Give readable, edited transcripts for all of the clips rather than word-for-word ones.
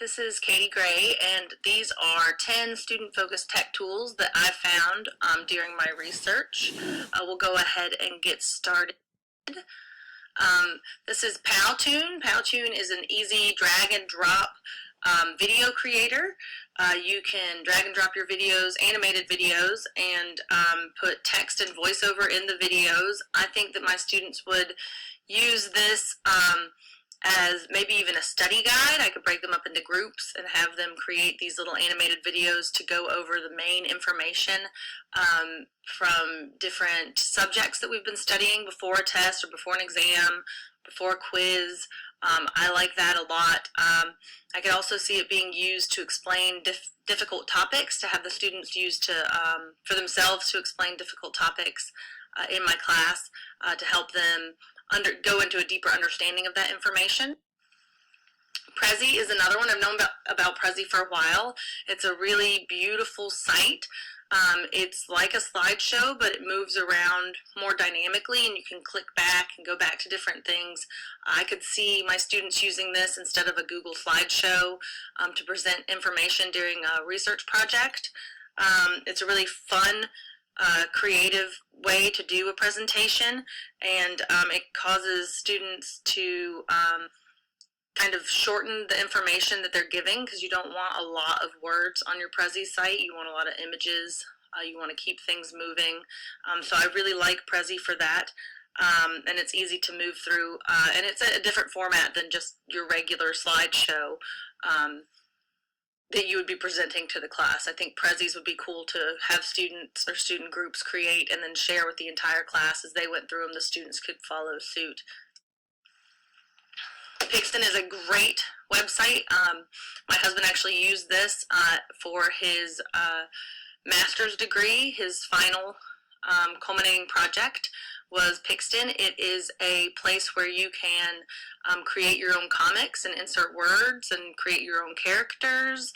this is Katie Gray, and these are 10 student-focused tech tools that I found during my research. We'll go ahead and get started. This is Powtoon. Powtoon is an easy drag and drop video creator. You can drag and drop your videos, animated videos, and put text and voiceover in the videos. I think that my students would use this as maybe even a study guide. I could break them up into groups and have them create these little animated videos to go over the main information from different subjects that we've been studying before a test or before an exam, before a quiz. I like that a lot. I could also see it being used to explain difficult topics, to have the students use for themselves to explain difficult topics in my class, to help them go into a deeper understanding of that information. Prezi is another one. I've known about Prezi for a while. It's a really beautiful site. It's like a slideshow, but it moves around more dynamically, and you can click back and go back to different things. I could see my students using this instead of a Google slideshow to present information during a research project. It's a really fun, creative way to do a presentation, and it causes students to kind of shorten the information that they're giving, because you don't want a lot of words on your Prezi site. You want a lot of images. You want to keep things moving. So I really like Prezi for that. And it's easy to move through, and it's a different format than just your regular slideshow that you would be presenting to the class. I think Prezis would be cool to have students or student groups create and then share with the entire class. As they went through them, the students could follow suit. Pixton is a great website. My husband actually used this for his master's degree. His final culminating project was Pixton. It is a place where you can create your own comics and insert words and create your own characters.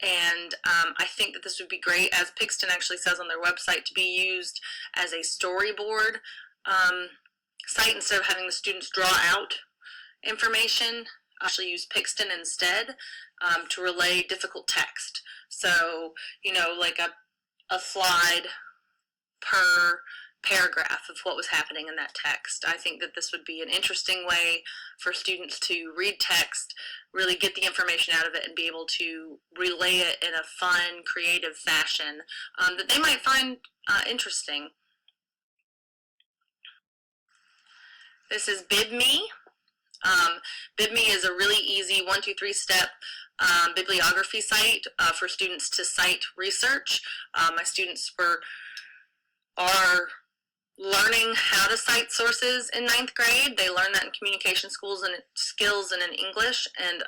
And I think that this would be great, as Pixton actually says on their website, to be used as a storyboard site instead of having the students draw out information. Actually use Pixton instead to relay difficult text. So, you know, like a slide per paragraph of what was happening in that text. I think that this would be an interesting way for students to read text, really get the information out of it, and be able to relay it in a fun, creative fashion that they might find interesting. This is BibMe. BibMe is a really easy 1, 2, 3 step bibliography site for students to cite research. My students are learning how to cite sources in 9th grade. They learn that in communication skills and in English, and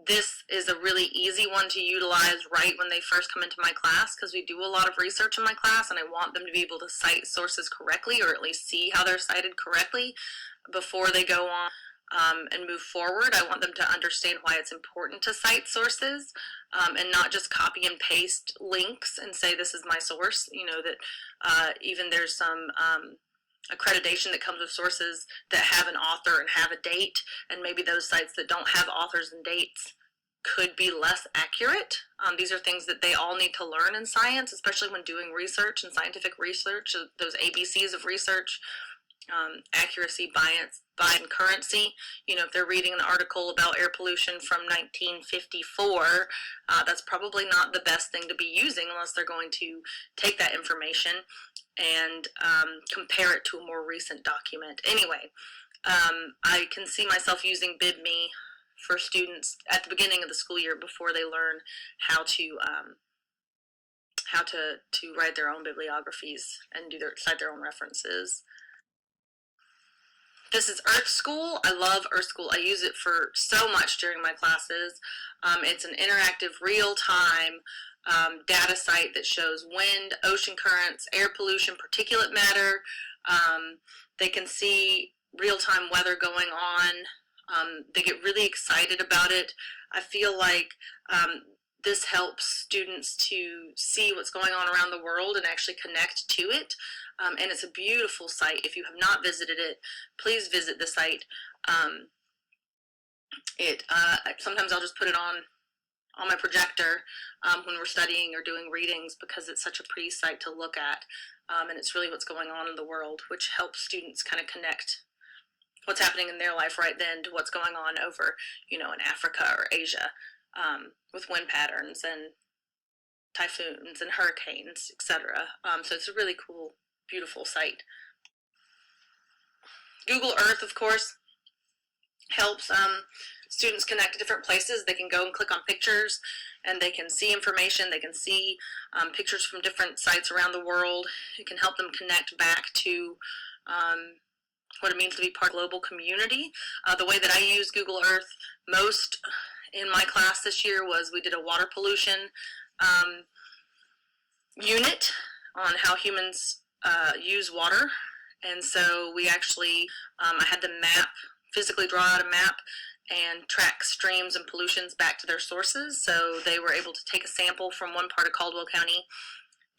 this is a really easy one to utilize right when they first come into my class, because we do a lot of research in my class, and I want them to be able to cite sources correctly, or at least see how they're cited correctly before they go on and move forward. I want them to understand why it's important to cite sources and not just copy and paste links and say this is my source. You know, that even there's some accreditation that comes with sources that have an author and have a date, and maybe those sites that don't have authors and dates could be less accurate. These are things that they all need to learn in science, especially when doing research and scientific research, those ABCs of research. Accuracy, bias, and currency. You know, if they're reading an article about air pollution from 1954, that's probably not the best thing to be using unless they're going to take that information and compare it to a more recent document. Anyway, I can see myself using BibMe for students at the beginning of the school year before they learn how to write their own bibliographies and cite their own references. This is Earth School. I love Earth School. I use it for so much during my classes. It's an interactive, real-time data site that shows wind, ocean currents, air pollution, particulate matter. They can see real-time weather going on. They get really excited about it. I feel like this helps students to see what's going on around the world and actually connect to it. And it's a beautiful site. If you have not visited it, please visit the site. Sometimes I'll just put it on my projector when we're studying or doing readings, because it's such a pretty sight to look at, and it's really what's going on in the world, which helps students kind of connect what's happening in their life right then to what's going on over, in Africa or Asia, with wind patterns and typhoons and hurricanes, etc. So it's a really cool, beautiful site. Google Earth, of course, helps students connect to different places. They can go and click on pictures and they can see information. They can see pictures from different sites around the world. It can help them connect back to what it means to be part of a global community. The way that I use Google Earth most in my class this year was we did a water pollution unit on how humans use water. And so we actually, I had them physically draw out a map and track streams and pollutions back to their sources. So they were able to take a sample from one part of Caldwell County,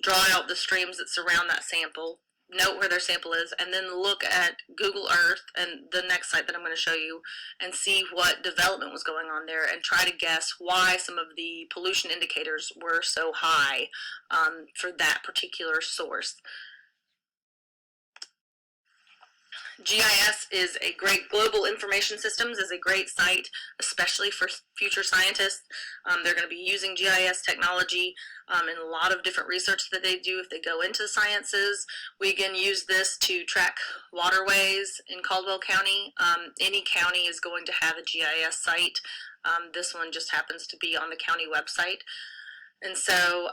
draw out the streams that surround that sample, note where their sample is, and then look at Google Earth and the next site that I'm going to show you and see what development was going on there and try to guess why some of the pollution indicators were so high for that particular source. GIS is a great, Global Information Systems is a great site, especially for future scientists. They're going to be using GIS technology in a lot of different research that they do if they go into the sciences. We again use this to track waterways in Caldwell County. Any county is going to have a GIS site. This one just happens to be on the county website. And so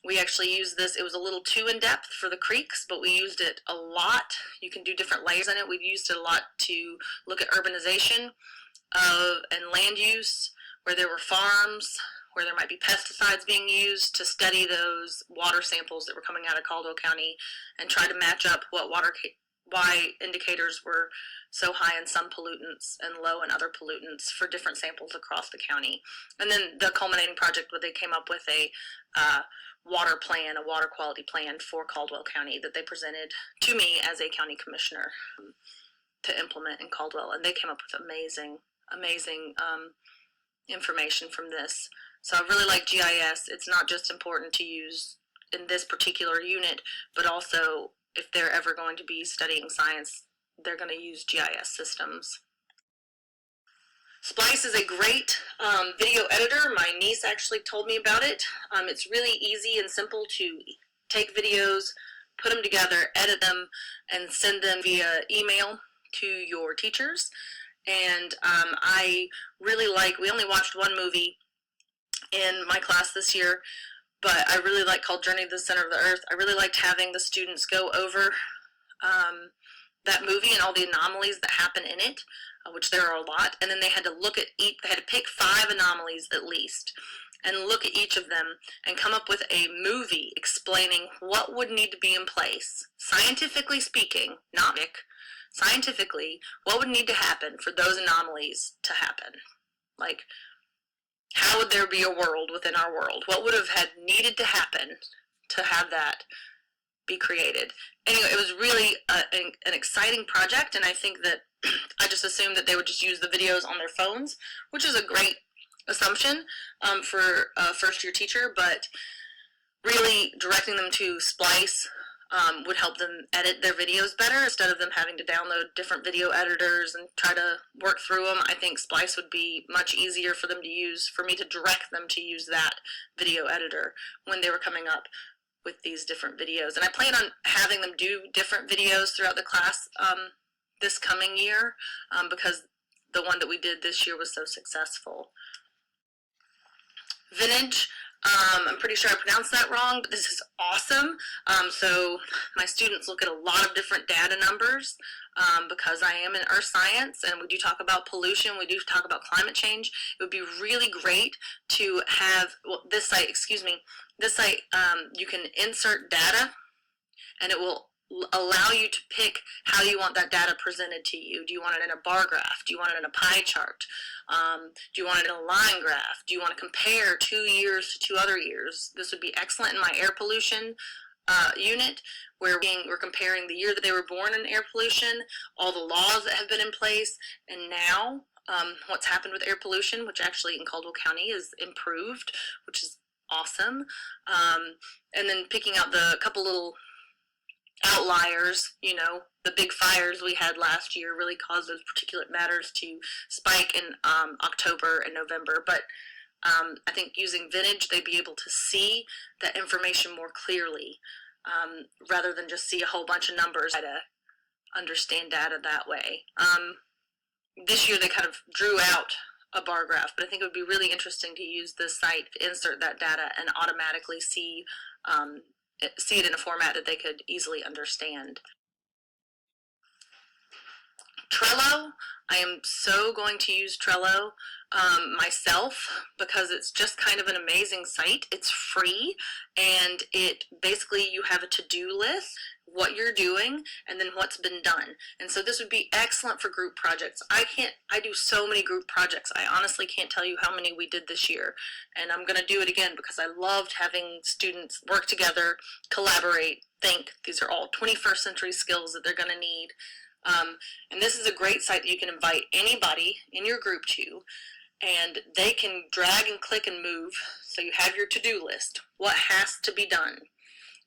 we actually used this. It was a little too in-depth for the creeks, but we used it a lot. You can do different layers in it. We used it a lot to look at urbanization and land use, where there were farms, where there might be pesticides being used, to study those water samples that were coming out of Caldwell County and try to match up why indicators were so high in some pollutants and low in other pollutants for different samples across the county. And then the culminating project where they came up with a water plan, a water quality plan for Caldwell County that they presented to me as a county commissioner to implement in Caldwell. And they came up with amazing information from this. So I really like GIS. It's not just important to use in this particular unit, but also if they're ever going to be studying science, they're going to use GIS systems. Splice is a great video editor. My niece actually told me about it. It's really easy and simple to take videos, put them together, edit them, and send them via email to your teachers. And I really we only watched one movie in my class this year, but I really called Journey to the Center of the Earth. I really liked having the students go over that movie and all the anomalies that happen in it, which there are a lot, and then they had to look at they had to pick 5 anomalies at least, and look at each of them and come up with a movie explaining what would need to be in place, scientifically speaking, not scientifically, what would need to happen for those anomalies to happen. Like, how would there be a world within our world? What would have needed to happen to have that be created? Anyway, it was really an exciting project, and I think that I just assumed that they would just use the videos on their phones, which is a great assumption for a first-year teacher, but really directing them to Splice would help them edit their videos better instead of them having to download different video editors and try to work through them. I think Splice would be much easier for them to use, for me to direct them to use that video editor when they were coming up with these different videos. And I plan on having them do different videos throughout the class this coming year because the one that we did this year was so successful. Vintage. I'm pretty sure I pronounced that wrong, but this is awesome. So my students look at a lot of different data numbers because I am in earth science and we do talk about pollution, we do talk about climate change. It would be really great to have, this site, you can insert data and it will allow you to pick how you want that data presented to you. Do you want it in a bar graph? Do you want it in a pie chart? Do you want it in a line graph? Do you want to compare 2 years to 2 other years? This would be excellent in my air pollution unit, where we're comparing the year that they were born in air pollution, all the laws that have been in place, and now what's happened with air pollution, which actually in Caldwell County is improved, which is awesome. And then picking out the couple little outliers, you know, the big fires we had last year really caused those particulate matters to spike in October and November. But I think using Vintage, they'd be able to see that information more clearly rather than just see a whole bunch of numbers to understand data that way. This year they kind of drew out a bar graph, but I think it would be really interesting to use this site to insert that data and automatically see it in a format that they could easily understand. Trello, I am so going to use Trello myself because it's just kind of an amazing site. It's free, and it basically, you have a to-do list, what you're doing, and then what's been done. And so this would be excellent for group projects. I do so many group projects. I honestly can't tell you how many we did this year, and I'm going to do it again because I loved having students work together, collaborate, think. These are all 21st century skills that they're going to need. And this is a great site that you can invite anybody in your group to, and they can drag and click and move. So you have your to-do list, what has to be done,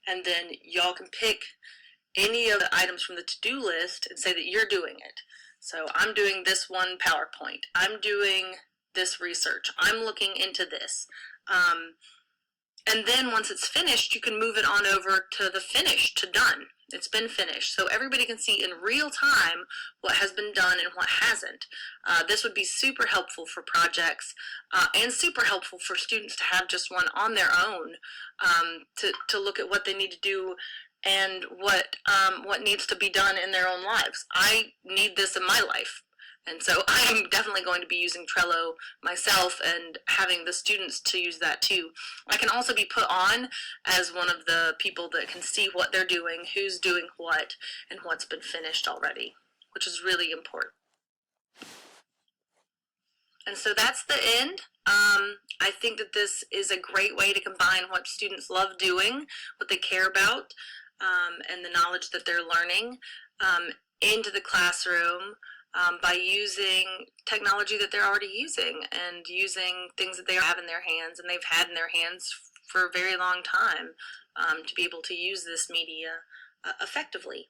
and then y'all can pick any of the items from the to-do list and say that you're doing it. So I'm doing this one PowerPoint, I'm doing this research, I'm looking into this. And then once it's finished, you can move it on over to the finished, to done. It's been finished. So everybody can see in real time what has been done and what hasn't. This would be super helpful for projects and super helpful for students to have just one on their own to look at what they need to do and what needs to be done in their own lives. I need this in my life. And so I'm definitely going to be using Trello myself and having the students to use that too. I can also be put on as one of the people that can see what they're doing, who's doing what, and what's been finished already, which is really important. And so that's the end. I think that this is a great way to combine what students love doing, what they care about, and the knowledge that they're learning into the classroom. By using technology that they're already using and using things that they have in their hands and they've had in their hands for a very long time to be able to use this media effectively.